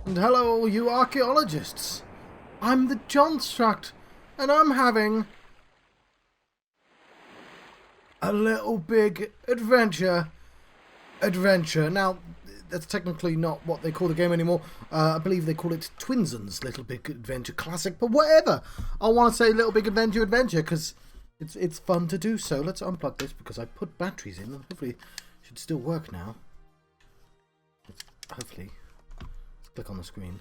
And hello, you archaeologists. I'm the Johnstruct, and I'm having a little big adventure. Now, that's technically not what they call the game anymore. I believe they call it Twinson's Little Big Adventure Classic, but whatever. I want to say Little Big Adventure because it's fun to do so. Let's unplug this because I put batteries in, and hopefully it should still work now. Hopefully. Let's click on the screen.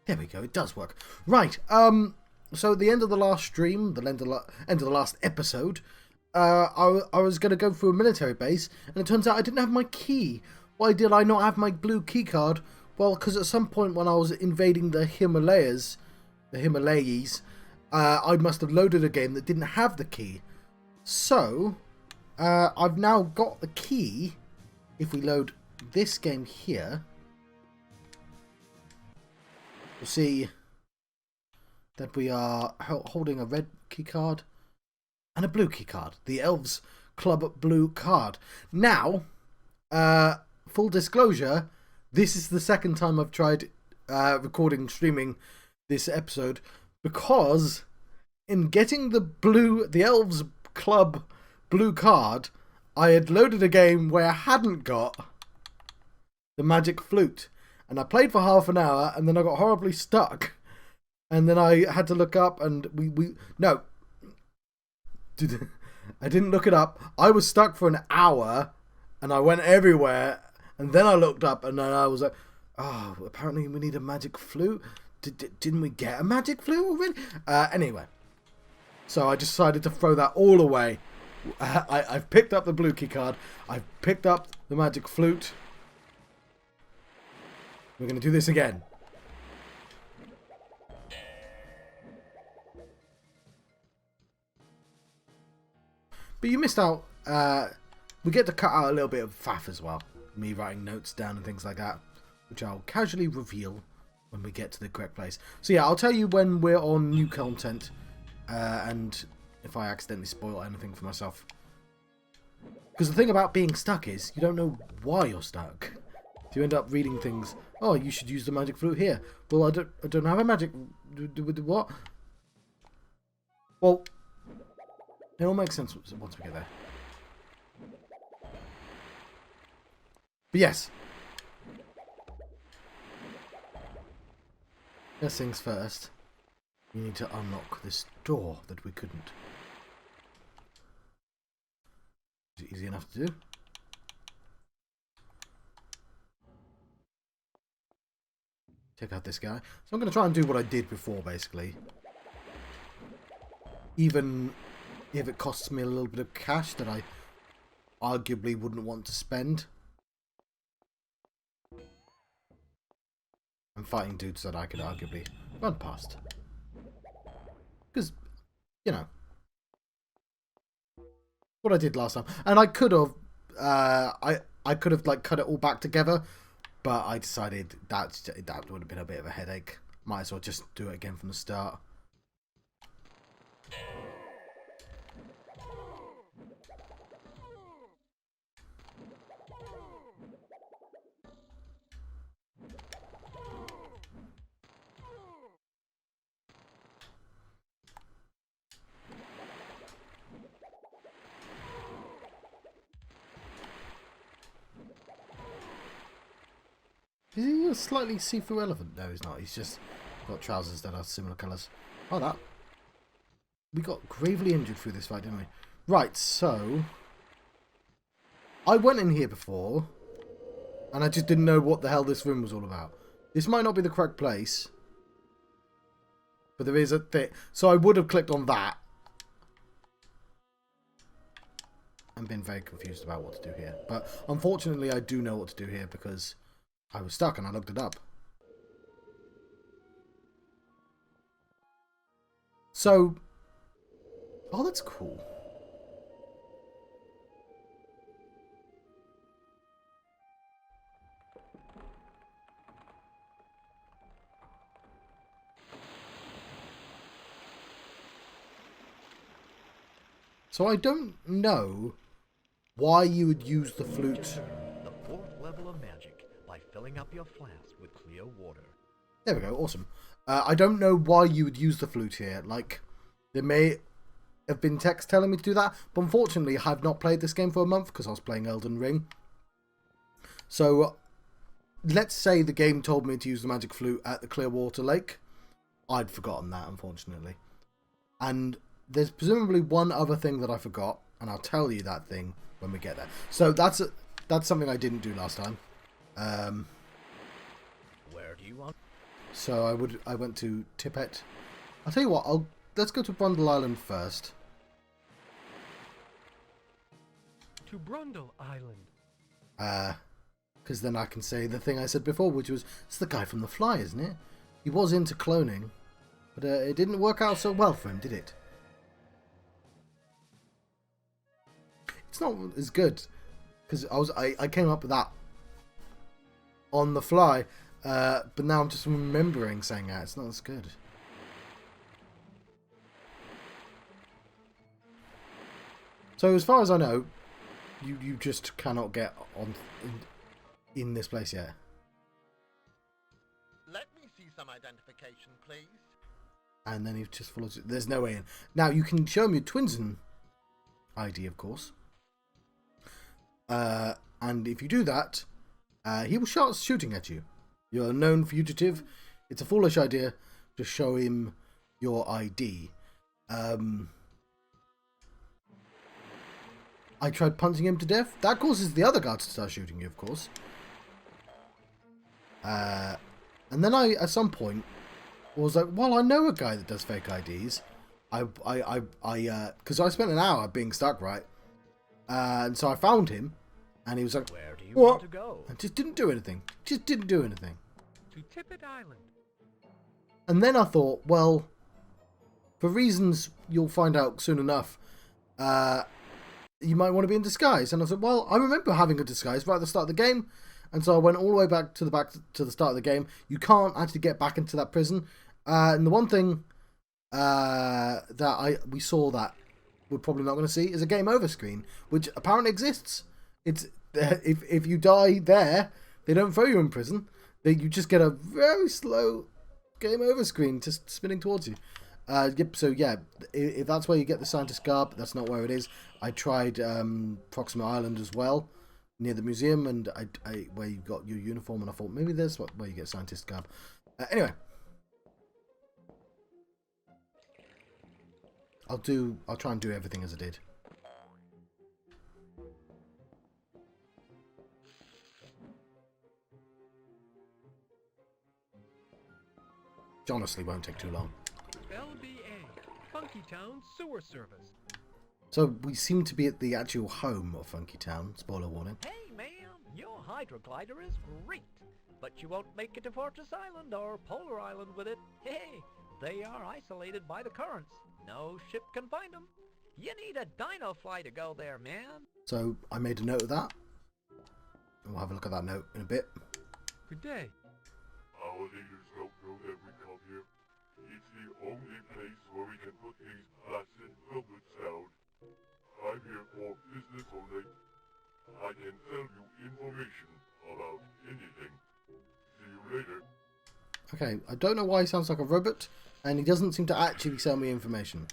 There we go, it does work. Right, so at the end of the last stream, the end of the last episode, I was going to go through a military base, and it turns out I didn't have my key. Why did I not have my blue key card? Well, because at some point when I was invading the Himalayas, I must have loaded a game that didn't have the key. So, I've now got the key. If we load this game here, you'll see that we are holding a red key card and a blue key card. The Elves Club blue card. Now, full disclosure, this is the second time I've tried streaming this episode, because in getting the Elves Club blue card, I had loaded a game where I hadn't got the magic flute. And I played for half an hour, and then I got horribly stuck. And then I had to look up, and no. I didn't look it up. I was stuck for an hour, and I went everywhere. And then I looked up, and then I was like, oh, apparently we need a magic flute. Didn't we get a magic flute already? Anyway. So I decided to throw that all away. I've picked up the blue key card. I've picked up the magic flute. We're going to do this again. But you missed out. We get to cut out a little bit of faff as well. Me writing notes down and things like that, which I'll casually reveal when we get to the correct place. So yeah, I'll tell you when we're on new content, and if I accidentally spoil anything for myself. Because the thing about being stuck is, you don't know why you're stuck. So you end up reading things. Oh, you should use the magic flute here. Well, I don't have a magic. What? Well, it all makes sense once we get there. But yes. First things first. We need to unlock this door that we couldn't. Is it easy enough to do? Check out this guy. So I'm going to try and do what I did before, basically. Even if it costs me a little bit of cash that I arguably wouldn't want to spend. I'm fighting dudes that I could arguably run past. Because, you know, what I did last time. And I could have, I could have, like, cut it all back together. But I decided that would have been a bit of a headache. Might as well just do it again from the start. Is he a slightly see-through elephant? No, he's not. He's just got trousers that are similar colours. Oh, that. We got gravely injured through this fight, didn't we? Right, so I went in here before, and I just didn't know what the hell this room was all about. This might not be the correct place, but there is a thing. So I would have clicked on that and been very confused about what to do here. But unfortunately, I do know what to do here because I was stuck and I looked it up. So, oh, that's cool. So I don't know why you would use the flute. The fourth level of magic. by filling up your flask with clear water. There we go, awesome. I don't know why you would use the flute here. Like, there may have been text telling me to do that, but unfortunately I've not played this game for a month because I was playing Elden Ring. So, let's say the game told me to use the magic flute at the Clearwater Lake. I'd forgotten that, unfortunately. And there's presumably one other thing that I forgot, and I'll tell you that thing when we get there. So that's something I didn't do last time. Where do you want? So I went to Tippet. I'll tell you what. Let's go to Brundle Island first. To Brundle Island. Because then I can say the thing I said before, which was, it's the guy from The Fly, isn't it? He was into cloning, but it didn't work out so well for him, did it? It's not as good, because I came up with that on the fly, but now I'm just remembering saying that. It's not as good. So as far as I know, you just cannot get on in this place yet. Let me see some identification, please. And then he just follows it. There's no way in. Now, you can show him your Twinsen ID, of course. And if you do that, he will start shooting at you. You're a known fugitive. It's a foolish idea to show him your ID. I tried punching him to death. That causes the other guards to start shooting you, of course. And then at some point, was like, well, I know a guy that does fake IDs. Because I spent an hour being stuck, right? And so I found him, and he was like, Where do you what? want to go? I just didn't do anything. Just didn't do anything. To Tippet Island. And then I thought, well, for reasons you'll find out soon enough, you might want to be in disguise. And I said, well, I remember having a disguise right at the start of the game. And so I went all the way back to the start of the game. You can't actually get back into that prison. And the one thing that we saw that we're probably not going to see is a game over screen, which apparently exists. It's if you die there, they don't throw you in prison. You just get a very slow game over screen just spinning towards you. Yep. So yeah, if that's where you get the scientist garb, that's not where it is. I tried Proxima Island as well, near the museum, and I where you got your uniform, and I thought maybe there's where you get scientist garb. Anyway, I'll try and do everything as I did. Which honestly won't take too long. LBA, Funky Town Sewer Service. So we seem to be at the actual home of Funky Town. Spoiler warning. Hey, ma'am, your hydroglider is great, but you won't make it to Fortress Island or Polar Island with it. Hey, they are isolated by the currents. No ship can find them. You need a Dino-Fly to go there, man. So I made a note of that. We'll have a look at that note in a bit. Good day. Our leaders don't know that we come here. It's the only place where we can put these placid helmets down. I'm here for business only. I can tell you information about anything. See you later. Okay, I don't know why he sounds like a robot, and he doesn't seem to actually sell me information.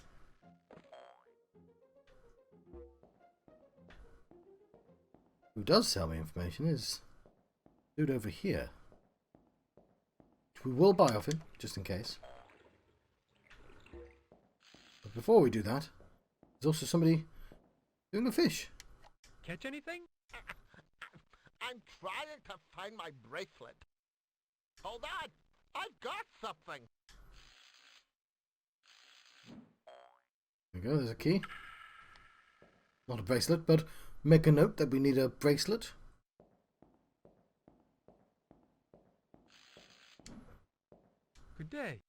Who does sell me information is dude over here. We will buy off him, just in case. But before we do that, there's also somebody doing a fish. Catch anything? I'm trying to find my bracelet. Hold on! I've got something! There we go, there's a key. Not a bracelet, but make a note that we need a bracelet. Good day.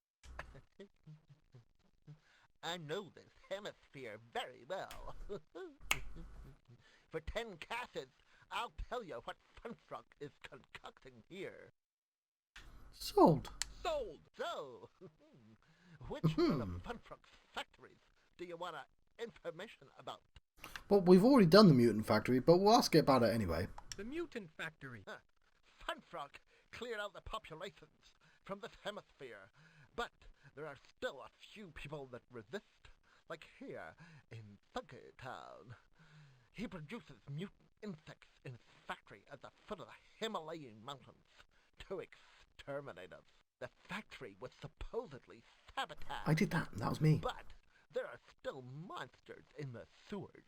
I know this hemisphere very well. For 10 casses, I'll tell you what Funfrock is concocting here. Sold. Sold! So, which one of Funfrock's factories do you want information about? Well, we've already done the mutant factory, but we'll ask it about it anyway. The Mutant Factory. Funfrock cleared out the populations from this hemisphere, but there are still a few people that resist, like here in Funky Town. He produces mutant insects in his factory at the foot of the Himalayan mountains to exterminate us. The factory was supposedly sabotaged. I did that. That was me. But there are still monsters in the sewers.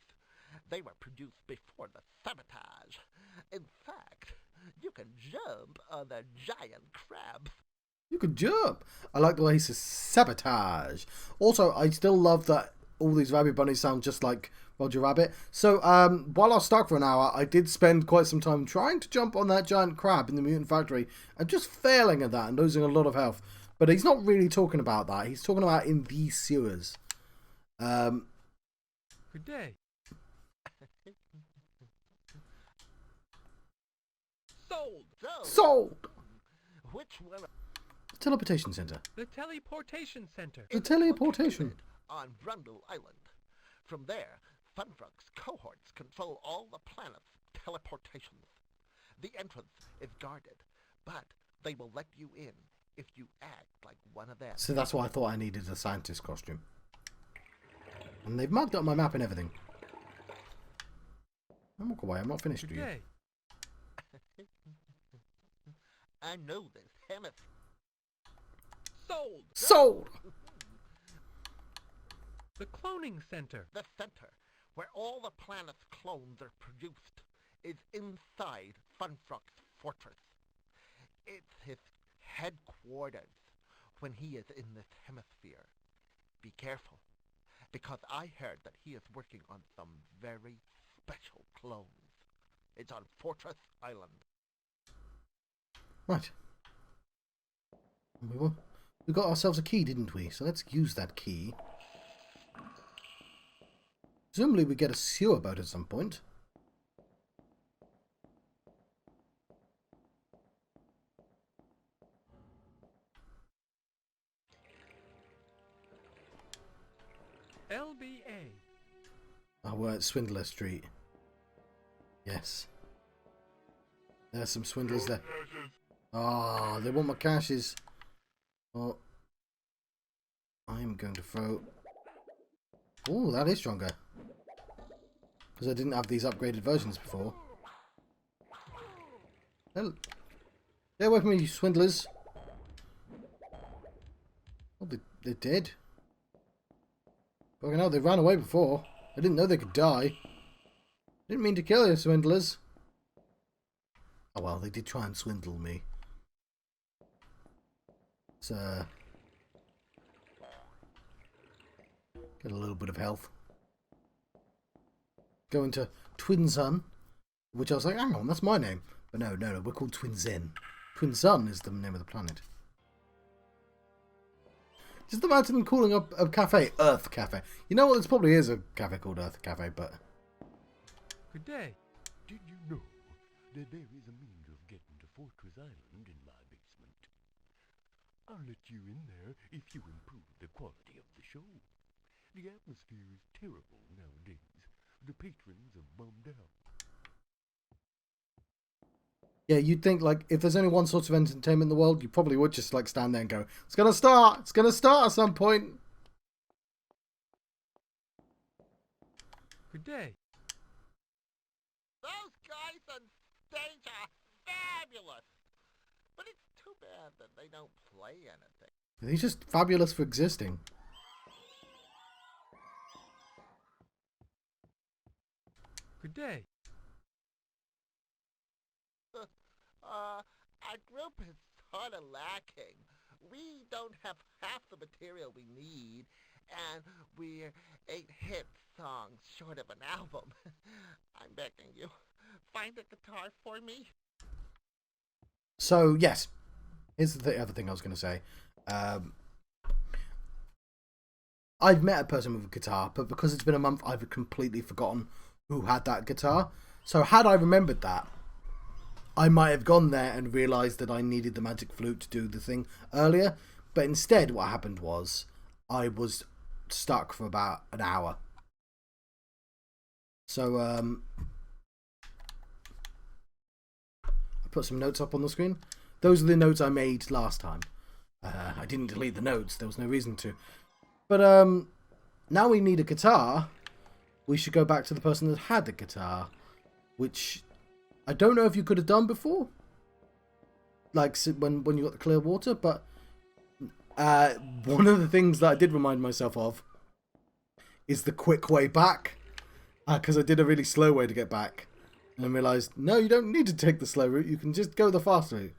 They were produced before the sabotage. In fact, you can jump on the giant crabs. You could jump. I like the way he says sabotage. Also, I still love that all these rabbit bunnies sound just like Roger Rabbit. So, while I was stuck for an hour, I did spend quite some time trying to jump on that giant crab in the mutant factory and just failing at that and losing a lot of health. But he's not really talking about that. He's talking about in these sewers. Good day. Sold! Sold! Which one? Teleportation center. The teleportation center. The teleportation. On Brundle Island. From there, Funfrock's cohorts control all the planet's teleportations. The entrance is guarded, but they will let you in if you act like one of them. So that's why I thought I needed a scientist costume. And they've marked up my map and everything. Don't walk away, I'm not finished Good with you. day. I know this hemisphere. Sold! Sold! The cloning center. The center, where all the planet's clones are produced, is inside Funfrock's fortress. It's his headquarters when he is in this hemisphere. Be careful, because I heard that he is working on some very special clones. It's on Fortress Island. Right. We got ourselves a key, didn't we? So let's use that key. Presumably we get a sewer boat at some point. LBA. Oh, we're at Swindler Street. Yes. There's some swindlers there. Ah, they want my caches. Oh. I'm going to throw... Oh, that is stronger. Because I didn't have these upgraded versions before. Well, stay away from me, you swindlers. Oh, they're dead. Fucking hell, they ran away before. I didn't know they could die. Didn't mean to kill you, swindlers. Oh well, they did try and swindle me. So, get a little bit of health. Go into Twin Sun, which I was like, hang on, that's my name. But no, we're called Twin Zen. Twin Sun is the name of the planet. Just imagine calling up a cafe Earth Cafe. You know what? This probably is a cafe called Earth Cafe, but... Good day. Did you know that there is a means of getting to Fortress Island in my basement? I'll let you in there if you improve the quality of the show. The atmosphere is terrible nowadays. The patrons have bummed out. Yeah, you'd think, like, if there's only one sort of entertainment in the world, you probably would just, like, stand there and go, it's gonna start at some point. Good day. Those guys on stage are fabulous. But it's too bad that they don't play anything. He's just fabulous for existing. Good day. Our group is sort of lacking. We don't have half the material we need, and we're 8 hit songs short of an album. I'm begging you, find a guitar for me. So, yes. Here's the other thing I was going to say. I've met a person with a guitar, but because it's been a month, I've completely forgotten who had that guitar. So had I remembered that, I might have gone there and realised that I needed the magic flute to do the thing earlier. But instead, what happened was, I was stuck for about an hour. So, put some notes up on the screen. Those are the notes I made last time. I didn't delete the notes. There was no reason to. But now we need a guitar. We should go back to the person that had the guitar, which I don't know if you could have done before, like when you got the clear water. But one of the things that I did remind myself of is the quick way back, because I did a really slow way to get back, and I realised no, you don't need to take the slow route. You can just go the fast route.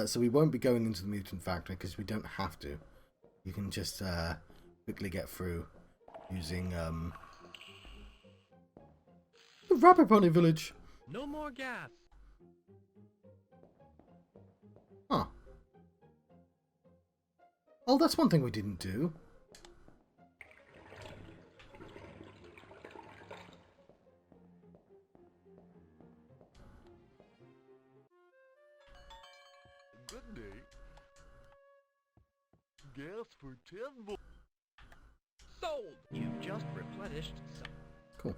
So we won't be going into the mutant factory because we don't have to. You can just quickly get through using the Rabbit Bunny Village. No more gas. Huh. Oh, that's one thing we didn't do. Good day. Gas for 10 volts. Sold. You've just replenished some. Cool.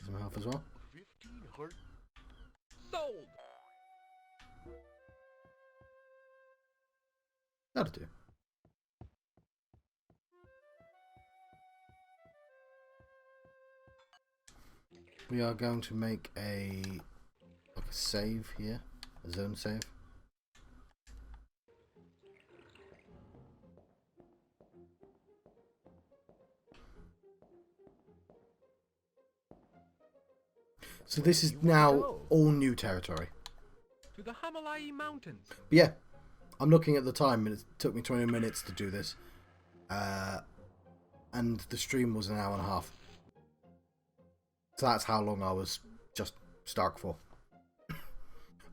Some health as well. 15 heart. Sold. That'll do. We are going to make a save here, a zone save. So this is now all new territory. To the Himalaya Mountains. But yeah, I'm looking at the time, and it took me 20 minutes to do this. And the stream was an hour and a half. So that's how long I was just stuck for.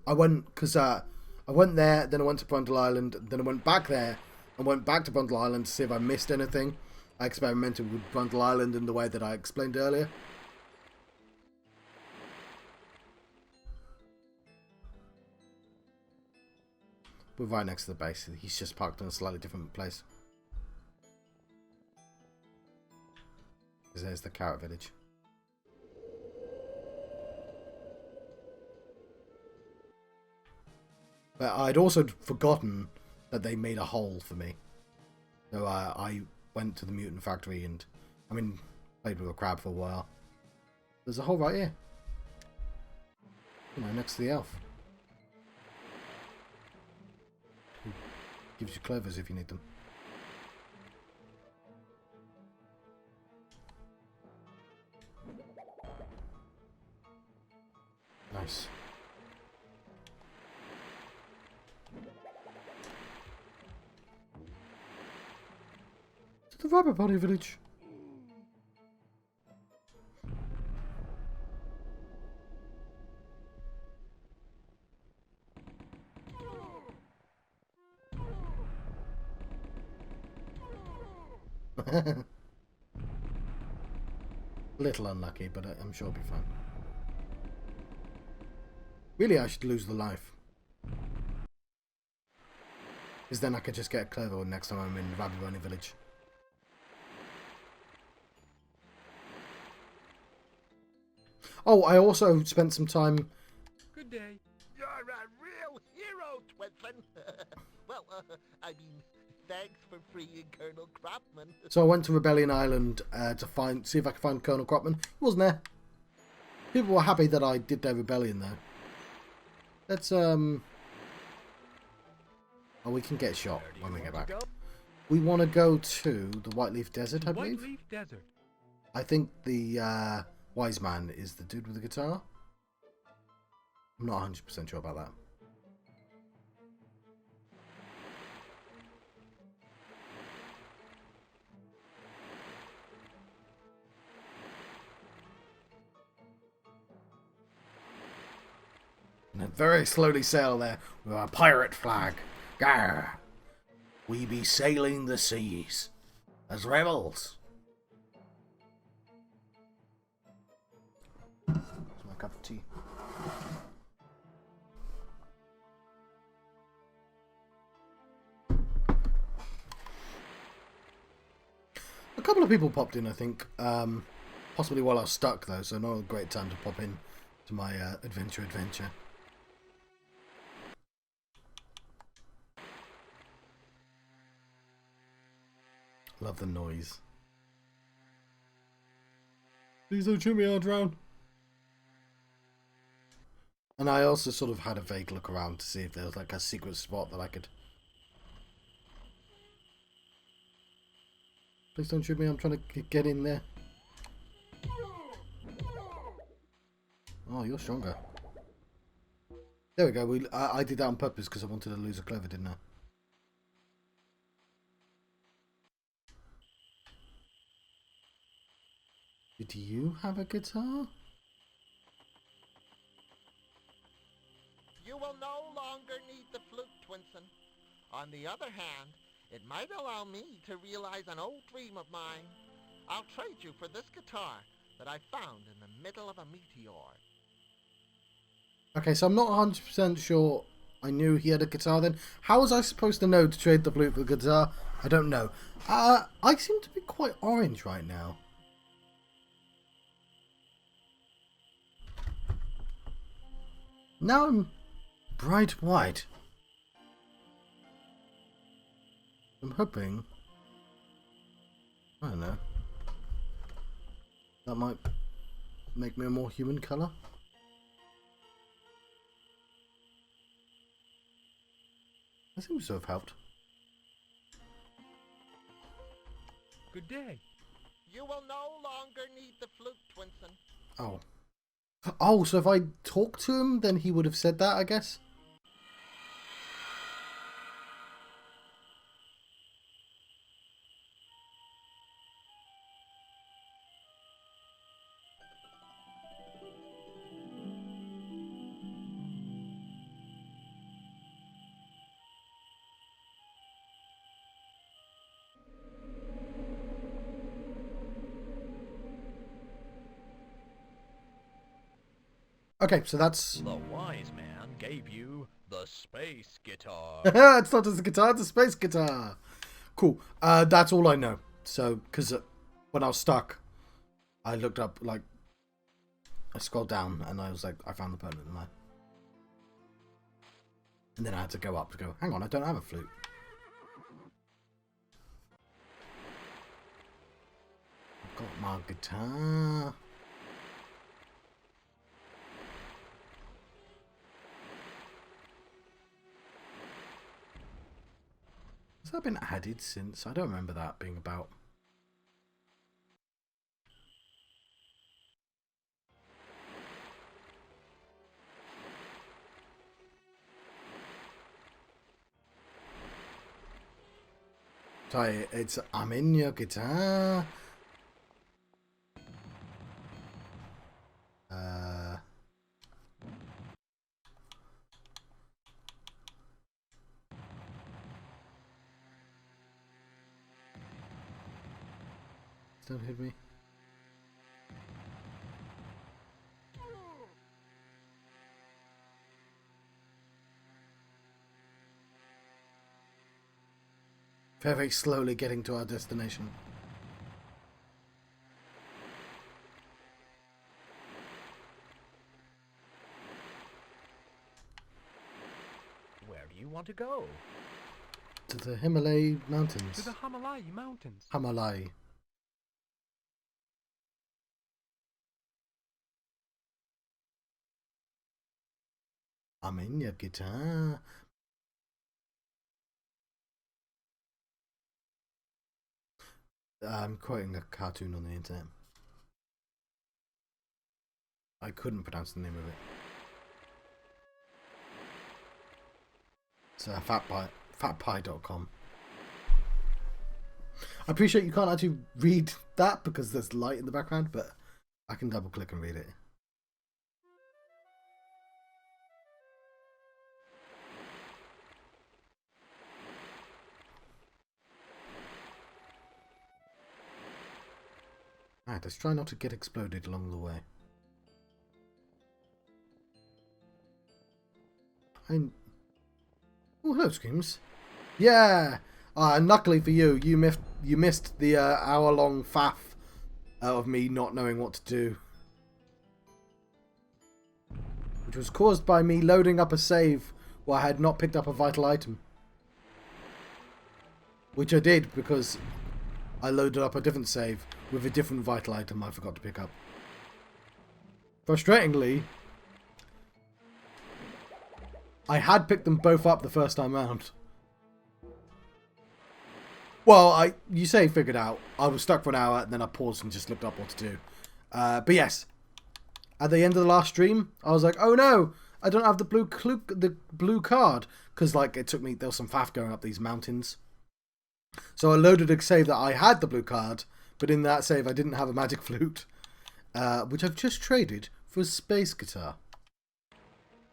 I went there, then I went to Brundle Island, then I went back there, and went back to Brundle Island to see if I missed anything. I experimented with Brundle Island in the way that I explained earlier. We're right next to the base. He's just parked in a slightly different place. Because there's the carrot village. But I'd also forgotten that they made a hole for me. So I went to the mutant factory and, played with a crab for a while. There's a hole right here. You know, next to the elf. Who gives you clovers if you need them. Nice. To the Rabbit Bunny Village. Little unlucky, but I'm sure it'll be fine. Really, I should lose the life. Because then I could just get a clever one next time I'm in Rabbit Bunny Village. Oh, I also spent some time... Good day. You're a real hero, Twitson. Well, thanks for freeing Colonel Cropman. So I went to Rebellion Island to see if I could find Colonel Cropman. He wasn't there. People were happy that I did their rebellion, though. Let's, Oh, we can get shot when we get back. We want to go to the White Leaf Desert, I believe. White Leaf Desert. I think the Wise Man is the dude with the guitar. I'm not 100% sure about that. And very slowly sail there with a pirate flag. Garr! We be sailing the seas as rebels. That's my cup of tea. A couple of people popped in, I think. Possibly while I was stuck, though, so not a great time to pop in to my adventure. Love the noise. Please don't shoot me, I'll drown. And I also sort of had a vague look around to see if there was like a secret spot that I could... Please don't shoot me, I'm trying to get in there. Oh, you're stronger. There we go. I did that on purpose because I wanted to lose a clover, didn't I? Did you have a guitar? You will no longer need the flute, Twinson. On the other hand, it might allow me to realize an old dream of mine. I'll trade you for this guitar that I found in the middle of a meteor. Okay, so I'm not 100% sure I knew he had a guitar then. How was I supposed to know to trade the flute for the guitar? I don't know. I seem to be quite orange right now. Now I'm bright white. I'm hoping... I don't know. That might make me a more human colour. That seems to have helped. Good day. You will no longer need the flute, Twinson. Oh. Oh, so if I talked to him, then he would have said that, I guess? Okay, so that's... The wise man gave you the space guitar. It's not just a guitar, it's a space guitar. Cool. That's all I know. So, because when I was stuck, I looked up, like, I scrolled down and I was like, I found the permanent line. And then I had to go up to go, hang on, I don't have a flute. I've got my guitar. Has that been added since? I don't remember that being about. Sorry, it's I'm in your guitar. Don't hit me. Very slowly getting to our destination. Where do you want to go? To the Himalaya mountains. To the Himalaya Mountains. Himalaya. I'm in your guitar. I'm quoting a cartoon on the internet. I couldn't pronounce the name of it. It's fatpie.com. I appreciate you can't actually read that because there's light in the background, but I can double click and read it. Alright, let's try not to get exploded along the way. Oh, hello, Screams. Yeah! Luckily for you, you missed the hour-long faff out of me not knowing what to do. which was caused by me loading up a save where I had not picked up a vital item. Which I did because I loaded up a different save with a different vital item I forgot to pick up. Frustratingly, I had picked them both up the first time round. Well, you say figured out. I was stuck for an hour and then I paused and just looked up what to do. But yes, at the end of the last stream, I was like, oh no, I don't have the blue card. Because like it took me, there was some faff going up these mountains. So I loaded a save that I had the blue card, but in that save I didn't have a magic flute, which I've just traded for a space guitar.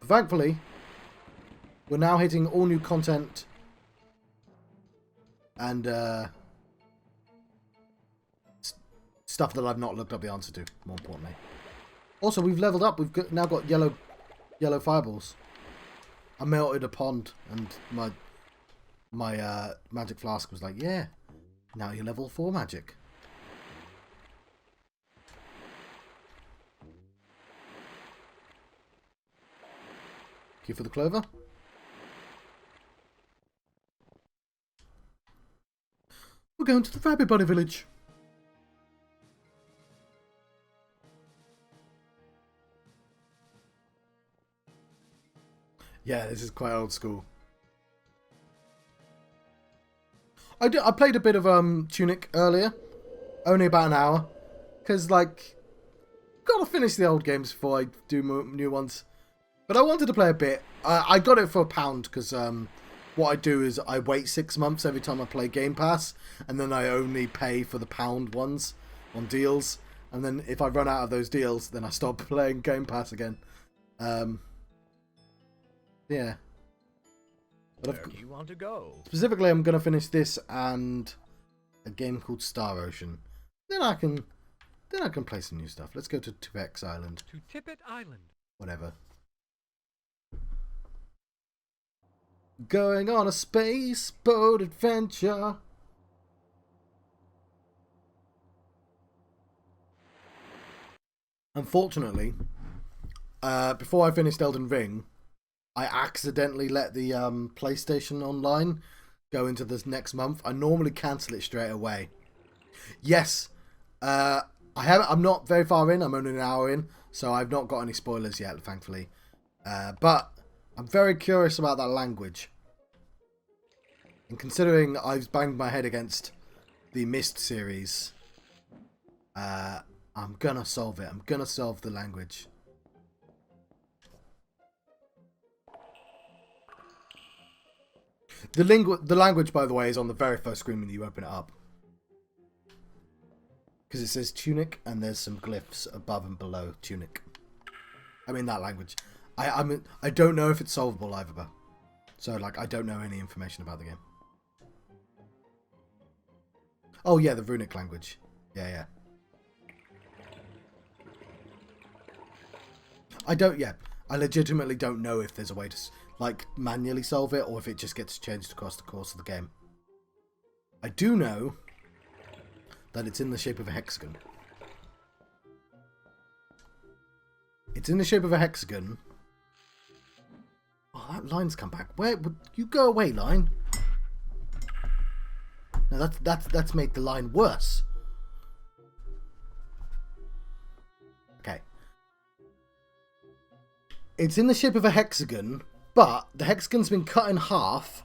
Thankfully, we're now hitting all new content and stuff that I've not looked up the answer to, more importantly. Also, we've leveled up. We've now got yellow fireballs. I melted a pond, and my magic flask was like, yeah, now you're level 4 magic. Queue for the clover. We're going to the Rabbit Bunny village. Yeah, this is quite old school. I played a bit of Tunic earlier, only about an hour, because like, gotta finish the old games before I do new ones. But I wanted to play a bit. I got it for £1 because what I do is I wait 6 months every time I play Game Pass, and then I only pay for the £1 ones on deals. And then if I run out of those deals, then I stop playing Game Pass again. Yeah. But Where do you want to go? Specifically, I'm going to finish this and a game called Star Ocean. Then I can play some new stuff. Let's go to Tipex Island. To Tippet Island. Whatever. Going on a space boat adventure. Unfortunately, before I finished Elden Ring, I accidentally let the PlayStation Online go into this next month. I normally cancel it straight away. Yes, I'm not very far in. I'm only an hour in, so I've not got any spoilers yet, thankfully. But I'm very curious about that language. And considering I've banged my head against the Myst series, I'm gonna solve it. I'm gonna solve the language. The language, by the way, is on the very first screen when you open it up. Because it says Tunic, and there's some glyphs above and below Tunic. I mean, that language. I don't know if it's solvable either, so, like, I don't know any information about the game. Oh, yeah, the runic language. Yeah. I legitimately don't know if there's a way to, like, manually solve it, or if it just gets changed across the course of the game. I do know that it's in the shape of a hexagon. It's in the shape of a hexagon. Oh, that line's come back. Where would you go away, line? No, that's made the line worse. Okay. It's in the shape of a hexagon, but the hexagon's been cut in half.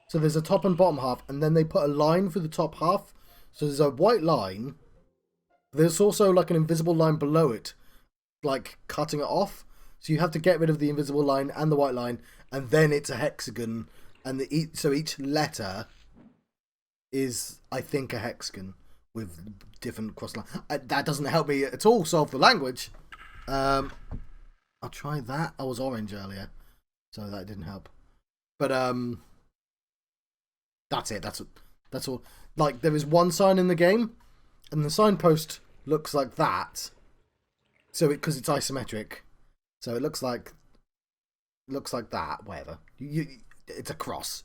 So there's a top and bottom half, and then they put a line through the top half. So there's a white line. There's also like an invisible line below it, like cutting it off. So you have to get rid of the invisible line and the white line, and then it's a hexagon. And so each letter is, I think, a hexagon with different cross lines. That doesn't help me at all solve the language. I'll try that. I was orange earlier, so that didn't help. But that's it. That's all. Like, there is one sign in the game, and the signpost looks like that. So because it's isometric, so it looks like that. Whatever. It's a cross,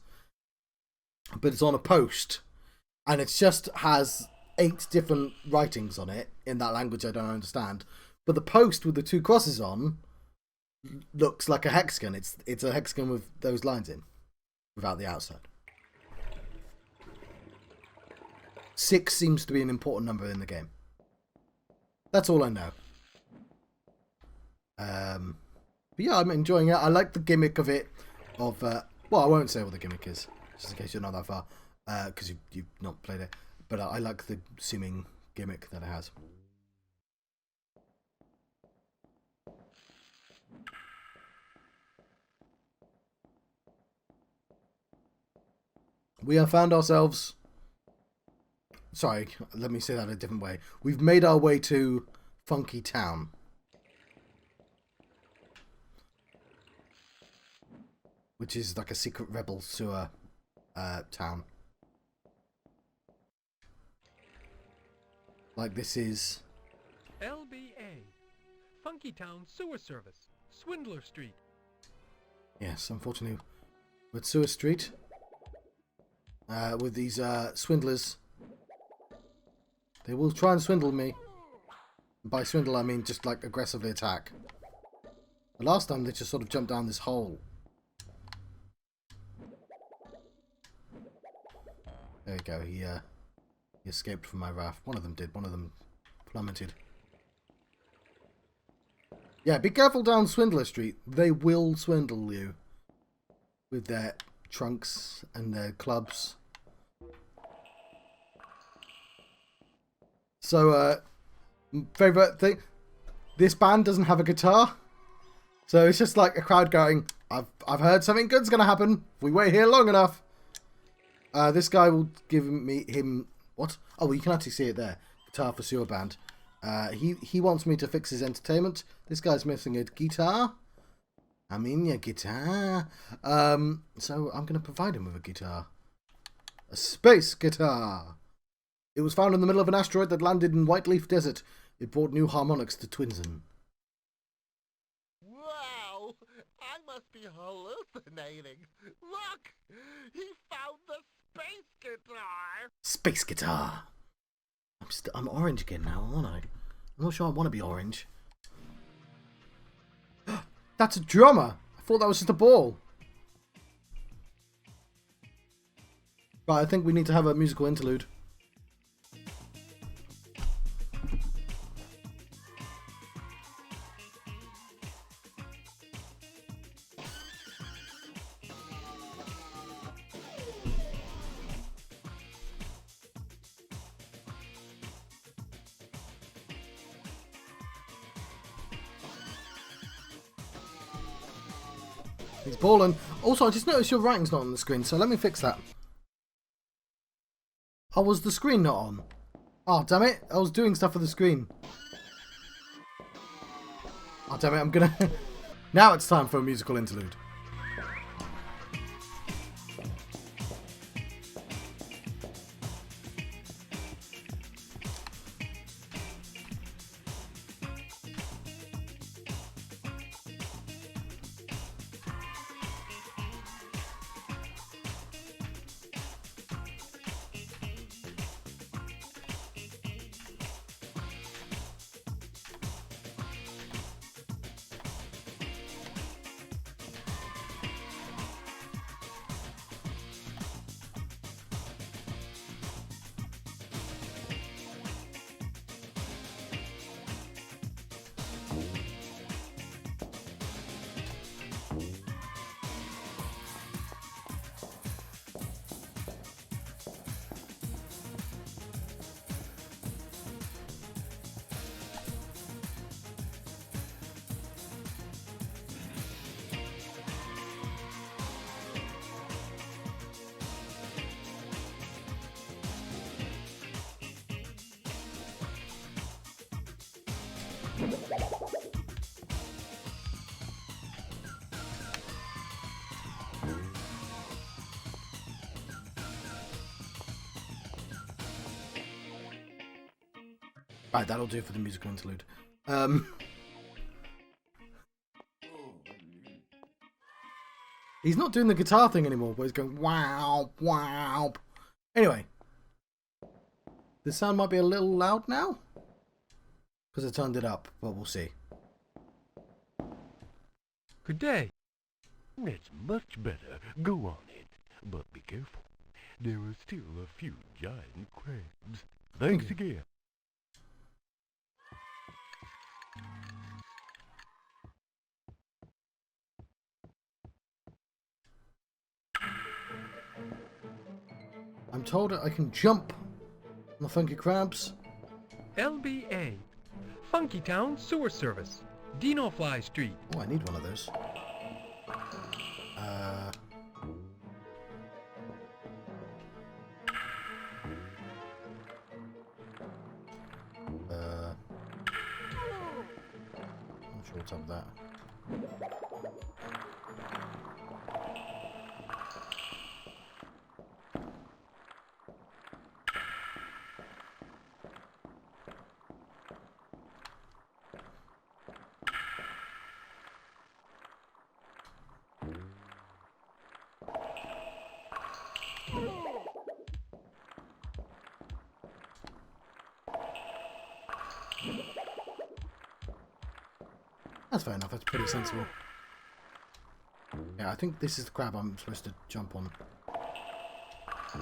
but it's on a post, and it just has 8 different writings on it in that language I don't understand. But the post with the 2 crosses on looks like a hexagon. It's a hexagon with those lines in, without the outside. 6 seems to be an important number in the game. That's all I know. But yeah, I'm enjoying it. I like the gimmick of it. Well, I won't say what the gimmick is, just in case you're not that far, because you've not played it. But I like the seeming gimmick that it has. We have found ourselves... Sorry, let me say that a different way. We've made our way to Funky Town. Which is like a secret rebel sewer town. Like this is... LBA. Funky Town Sewer Service. Swindler Street. Yes, unfortunately, we're at Sewer Street. With these swindlers. They will try and swindle me. By swindle, I mean just like aggressively attack. The last time they just sort of jumped down this hole. There we go. He escaped from my wrath. One of them did. One of them plummeted. Yeah, be careful down Swindler Street. They will swindle you with their trunks and their clubs. So, favorite thing, this band doesn't have a guitar, so it's just like a crowd going, I've heard something good's gonna happen if we wait here long enough. This guy will give him what? Oh, well, you can actually see it there. Guitar for sewer band. He wants me to fix his entertainment. This guy's missing a guitar. I mean, your guitar. So I'm gonna provide him with a guitar. A space guitar. It was found in the middle of an asteroid that landed in Whiteleaf Desert. It brought new harmonics to Twinsen. Wow! I must be hallucinating. Look! He found the space guitar! Space guitar. I'm orange again now, aren't I? I'm not sure I want to be orange. That's a drummer! I thought that was just a ball. Right, I think we need to have a musical interlude. He's balling. Also, I just noticed your writing's not on the screen, so let me fix that. Oh, was the screen not on? Oh, damn it. I was doing stuff for the screen. Oh, damn it. I'm gonna... Now it's time for a musical interlude. Right, that'll do for the musical interlude. He's not doing the guitar thing anymore, but he's going wow, wow. Anyway, the sound might be a little loud now because I turned it up, but we'll see. Good day. That's much better. Go on it. But be careful. There are still a few giant crabs. Thanks again. I'm told I can jump on the funky crabs. LBA. Funky Town Sewer Service. Dino-Fly Street. Oh, I need one of those. I'm sure what's up with that. That's fair enough, that's pretty sensible. Yeah, I think this is the crab I'm supposed to jump on. I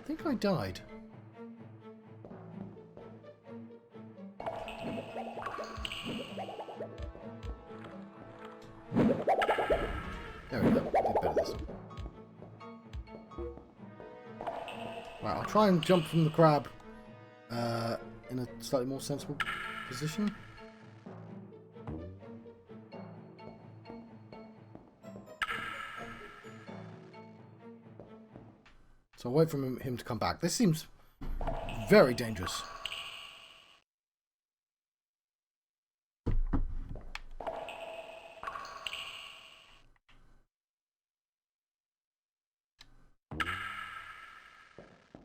think I died. There we go. Did better this time. Right, I'll try and jump from the crab in a slightly more sensible position. So I'll wait for him to come back. This seems very dangerous.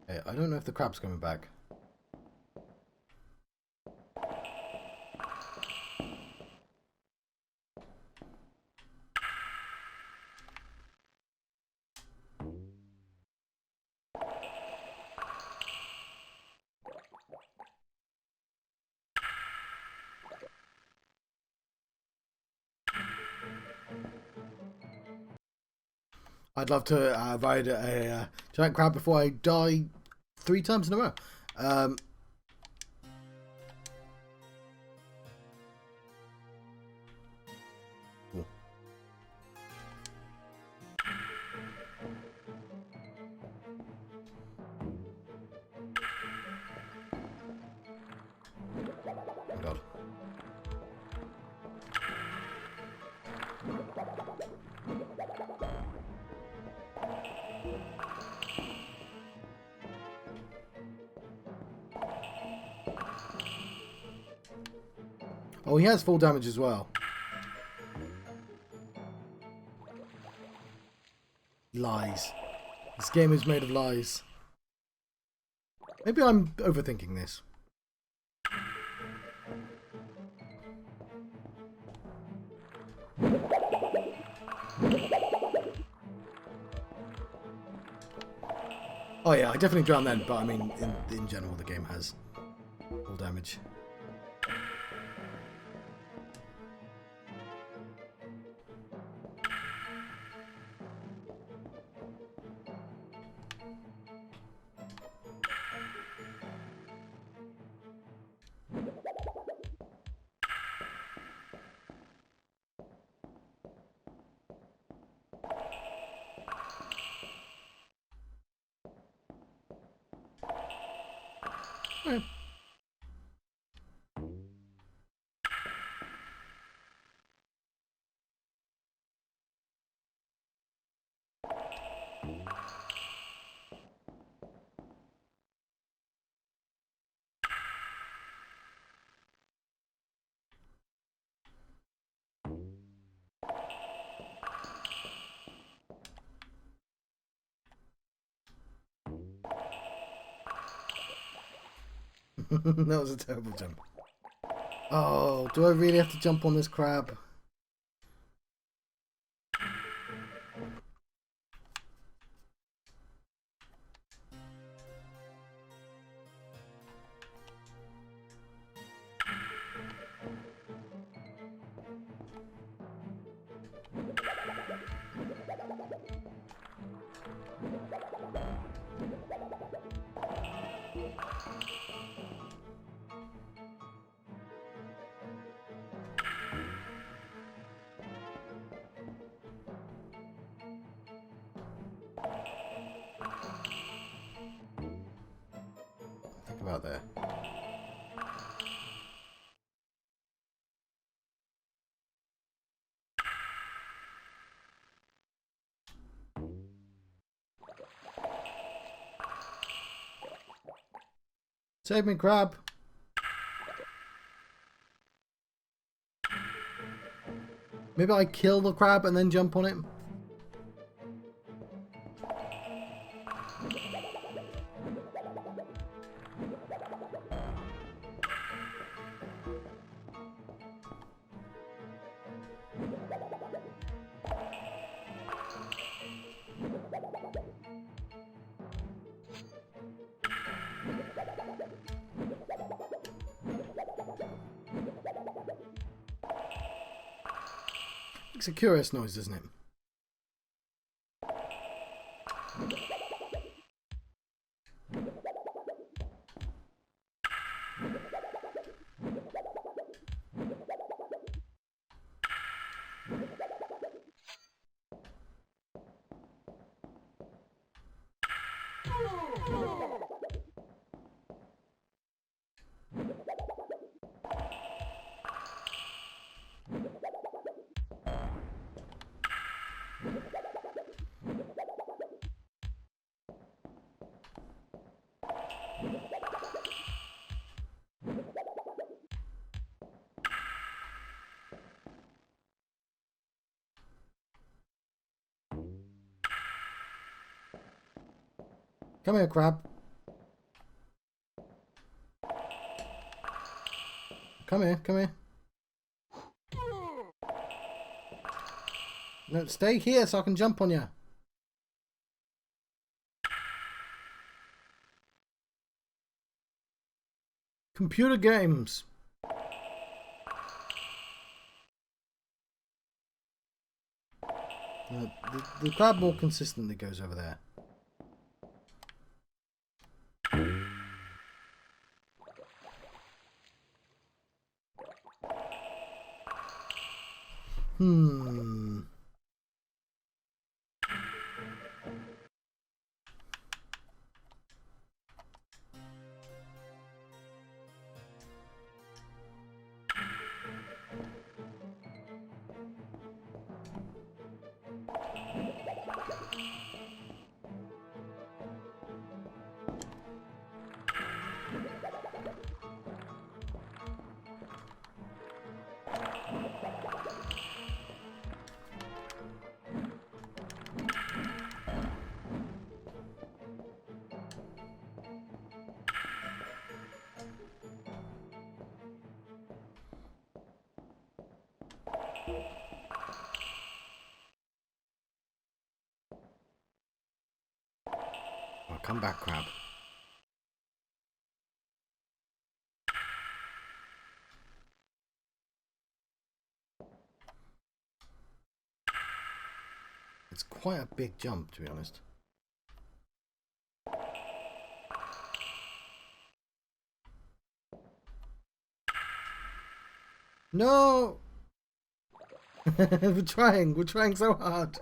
Okay, I don't know if the crab's coming back. I'd love to ride a giant crab before I die 3 times in a row. Cool. Oh God. Oh, he has full damage as well. Lies. This game is made of lies. Maybe I'm overthinking this. Oh yeah, I definitely drowned then, but I mean, in general, the game has full damage. Eh. That was a terrible jump. Oh, do I really have to jump on this crab? Think about there. Save me, crab. Maybe I kill the crab and then jump on it. It's a curious noise, isn't it? Come here, crab. Come here, come here. No, stay here so I can jump on you. Computer games. The crab more consistently goes over there. Oh, come back, crab. It's quite a big jump, to be honest. No! We're trying so hard.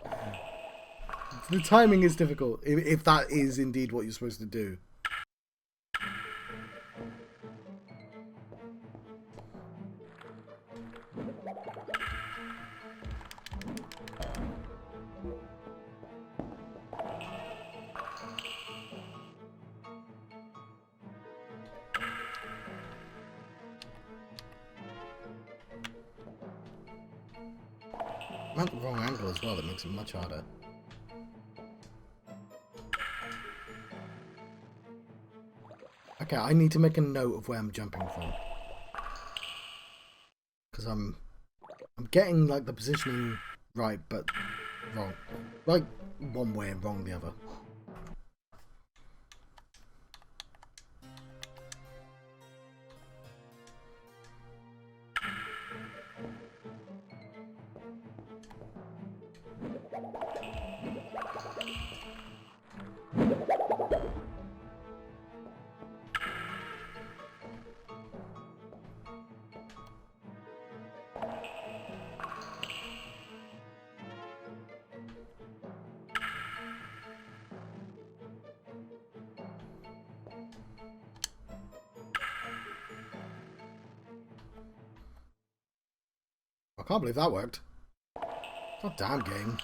The timing is difficult, if that is indeed what you're supposed to do. I'm at the wrong angle as well, that makes it much harder. Okay, I need to make a note of where I'm jumping from. Because I'm getting like the positioning right, but wrong. Right one way and wrong the other. Can't believe that worked. God damn game.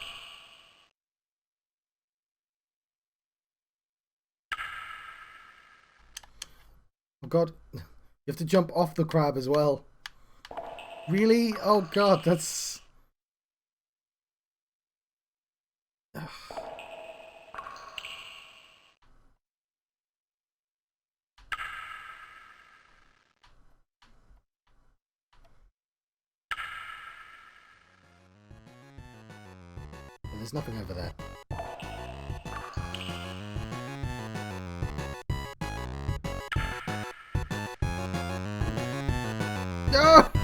Oh god. You have to jump off the crab as well. Really? Oh god, that's... There's nothing over there. No!